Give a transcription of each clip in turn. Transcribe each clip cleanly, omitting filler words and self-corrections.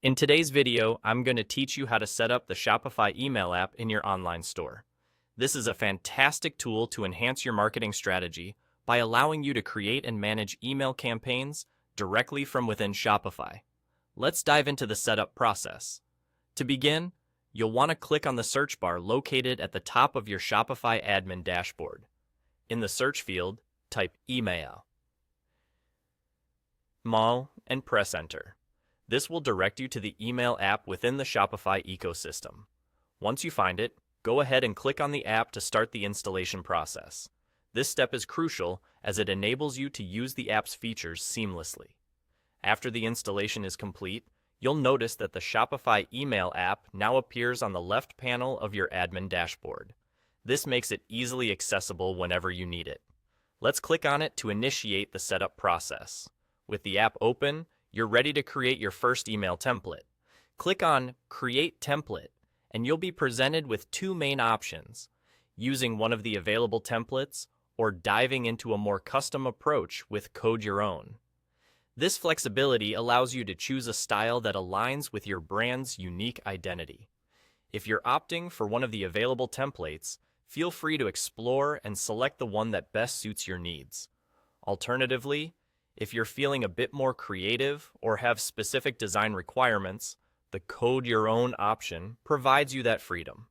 In today's video, I'm going to teach you how to set up the Shopify email app in your online store. This is a fantastic tool to enhance your marketing strategy by allowing you to create and manage email campaigns directly from within Shopify. Let's dive into the setup process. To begin, you'll want to click on the search bar located at the top of your Shopify admin dashboard. In the search field, type email, mall, and press enter. This will direct you to the email app within the Shopify ecosystem. Once you find it, go ahead and click on the app to start the installation process. This step is crucial as it enables you to use the app's features seamlessly. After the installation is complete, you'll notice that the Shopify email app now appears on the left panel of your admin dashboard. This makes it easily accessible whenever you need it. Let's click on it to initiate the setup process. With the app open, you're ready to create your first email template. Click on Create Template, and you'll be presented with two main options: using one of the available templates or diving into a more custom approach with Code Your Own. This flexibility allows you to choose a style that aligns with your brand's unique identity. If you're opting for one of the available templates, feel free to explore and select the one that best suits your needs. Alternatively, if you're feeling a bit more creative or have specific design requirements, the Code Your Own option provides you that freedom.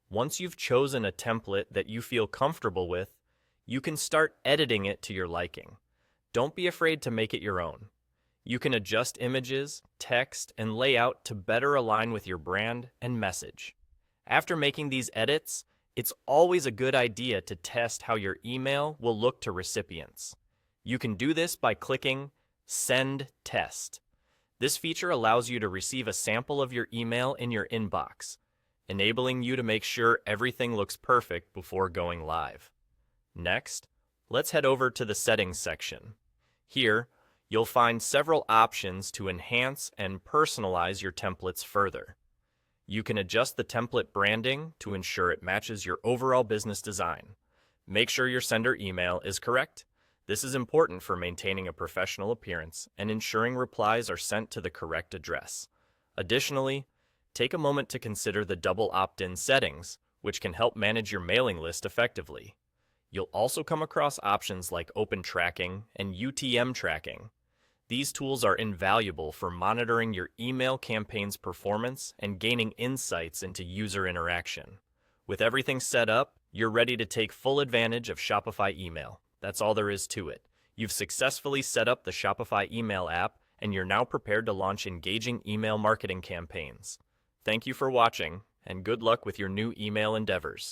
Once you've chosen a template that you feel comfortable with, you can start editing it to your liking. Don't be afraid to make it your own. You can adjust images, text, and layout to better align with your brand and message. After making these edits, it's always a good idea to test how your email will look to recipients. You can do this by clicking Send Test. This feature allows you to receive a sample of your email in your inbox, enabling you to make sure everything looks perfect before going live. Next, let's head over to the Settings section. Here, you'll find several options to enhance and personalize your templates further. You can adjust the template branding to ensure it matches your overall business design. Make sure your sender email is correct. This is important for maintaining a professional appearance and ensuring replies are sent to the correct address. Additionally, take a moment to consider the double opt-in settings, which can help manage your mailing list effectively. You'll also come across options like Open Tracking and UTM tracking. These tools are invaluable for monitoring your email campaign's performance and gaining insights into user interaction. With everything set up, you're ready to take full advantage of Shopify email. That's all there is to it. You've successfully set up the Shopify email app, and you're now prepared to launch engaging email marketing campaigns. Thank you for watching, and good luck with your new email endeavors.